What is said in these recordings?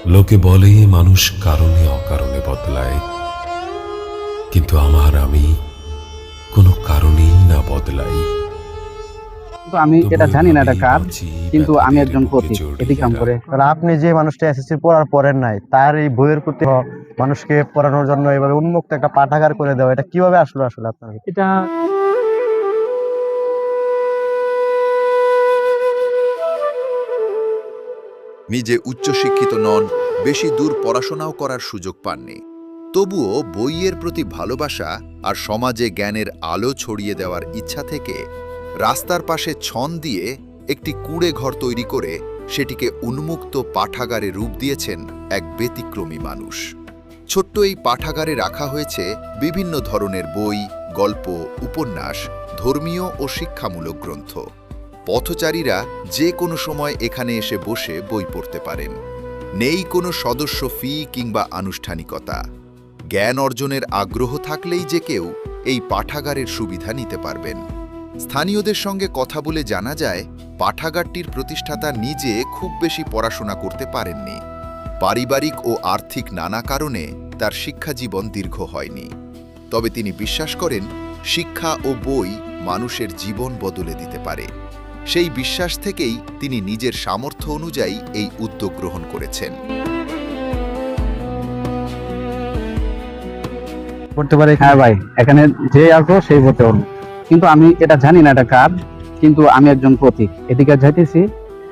লোকে বলে মানুষ কারণে অকারণে বদলায়, কিন্তু আমি কোনো কারণেই না বদলাই। কিন্তু আমি এটা জানি না এটা কার, কিন্তু আমি একজন পথিক এদিকাম করে। কারণ আপনি যে মানুষটা এসএসসি পড়ার পড়েন নাই, তার এই বইয়ের প্রতি মানুষকে পড়ানোর জন্য এভাবে উন্মুক্ত একটা পাঠাগার করে দেওয়া, এটা কিভাবে আসলো আসলে আপনার? এটা নিজে উচ্চশিক্ষিত নন, বেশি দূর পড়াশোনাও করার সুযোগ পাননি, তবুও বইয়ের প্রতি ভালোবাসা আর সমাজে জ্ঞানের আলো ছড়িয়ে দেওয়ার ইচ্ছা থেকে রাস্তার পাশে ছন দিয়ে একটি কুঁড়ে ঘর তৈরি করে সেটিকে উন্মুক্ত পাঠাগারে রূপ দিয়েছেন এক ব্যতিক্রমী মানুষ। ছোট্ট এই পাঠাগারে রাখা হয়েছে বিভিন্ন ধরনের বই, গল্প, উপন্যাস, ধর্মীয় ও শিক্ষামূলক গ্রন্থ। পথচারীরা যে কোনো সময় এখানে এসে বসে বই পড়তে পারেন। নেই কোনো সদস্য ফি কিংবা আনুষ্ঠানিকতা। জ্ঞান অর্জনের আগ্রহ থাকলেই যে কেউ এই পাঠাগারের সুবিধা নিতে পারবেন। স্থানীয়দের সঙ্গে কথা বলে জানা যায়, পাঠাগারটির প্রতিষ্ঠাতা নিজে খুব বেশি পড়াশোনা করতে পারেননি। পারিবারিক ও আর্থিক নানা কারণে তার শিক্ষাজীবন দীর্ঘ হয়নি। তবে তিনি বিশ্বাস করেন, শিক্ষা ও বই মানুষের জীবন বদলে দিতে পারে। সেই বিশ্বাস থেকেই তিনি নিজের সামর্থ্য অনুযায়ী এই উদ্যোগ গ্রহণ করেছেন। করতে পারে। হ্যাঁ ভাই, এখানে যে আসবো সেই বলতে পারবো, কিন্তু আমি এটা জানি না এটা কার, কিন্তু আমি একজন পথিক এদিকে যাইতেছি।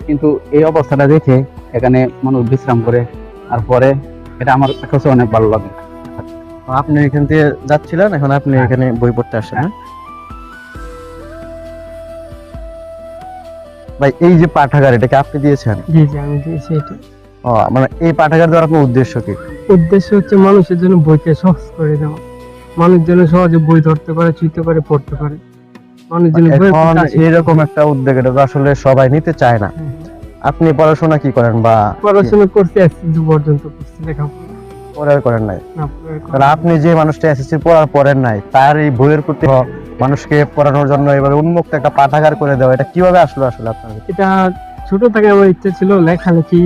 কিন্তু এই অবস্থাটা দেখে এখানে মানুষ বিশ্রাম করে, আর পরে এটা আমার কাছে অনেক ভালো লাগে। আপনি এখান থেকে যাচ্ছিলেন, এখন আপনি এখানে বই পড়তে আসছেন, হ্যাঁ? ভাই, এই যে পাঠাগার, এটাকে আপনি দিয়েছেন? জি জি, আমি দিয়েছি এটা। ও, মানে এই পাঠাগার দেওয়ার আপনার উদ্দেশ্য কি? উদ্দেশ্য হচ্ছে মানুষের জন্য বইকে সহজ করে দেওয়া, মানুষ যেন সহজে বই ধরতে পারে, ছুঁতে পারে, পড়তে পারে। মানুষ যেন এখন এরকম একটা উদ্যোগ, এটা তো আসলে সবাই নিতে চায় না। আপনি পড়াশোনা কি করেন বা পড়াশোনা করতে এসএসসি পর্যন্ত করছি, লেখাপড়া পড়ার করেন নাই? না পড়ার কারণ আপনি যে মানুষটা এসএসসি পড়ার পড়েন নাই, তার এই বইয়ের প্রতি মানুষকে পড়ানোর জন্য এভাবে উন্মুক্ত একটা পাঠাগার করে দেওয়া, এটা কিভাবে আসলো আসলে আপনার? এটা ছোট থেকে আমার ইচ্ছা ছিল, লেখালেখি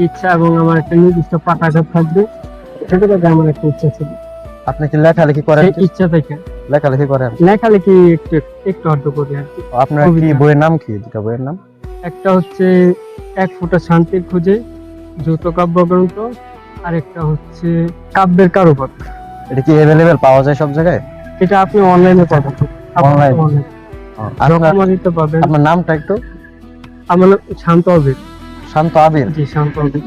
ইচ্ছা, এবং আমার একটা নির্দিষ্ট পাঠাগার থাকবে, ছোট থেকে আমার একটা ইচ্ছা ছিল। আপনি কি লেখালেখি করেন? সেই ইচ্ছা থেকে লেখালেখি করেন? লেখালেখি একটু একটু আধটু করি আর কি। আপনার কি বইয়ের নাম কি? দুটা বইয়ের নাম? একটা হচ্ছে এক ফোঁটা শান্তির খোঁজে, যৌথ কাব্যগ্রন্থ, আর একটা হচ্ছে কাব্যের কারুপদ। এটা কি অ্যাভেলেবেল পাওয়া যায় সব জায়গায়? এটা আপনি অনলাইনে পাবেন। Online? রকমারিতে পাবেন। আপনার নামটা একটু? আমার নাম শান্ত আবির। শান্ত আবির? জি, শান্ত আবির।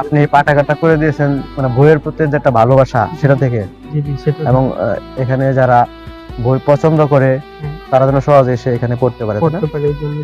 আপনি এই পাঠাগারটা করে দিয়েছেন মানে বইয়ের প্রতি যে একটা ভালোবাসা, সেটা থেকে। জি জি, সেটা। এবং এখানে যারা বই পছন্দ করে তারা যেন সহজে এসে এখানে পড়তে পারে, তাই না? পড়তে পারে, এই জন্য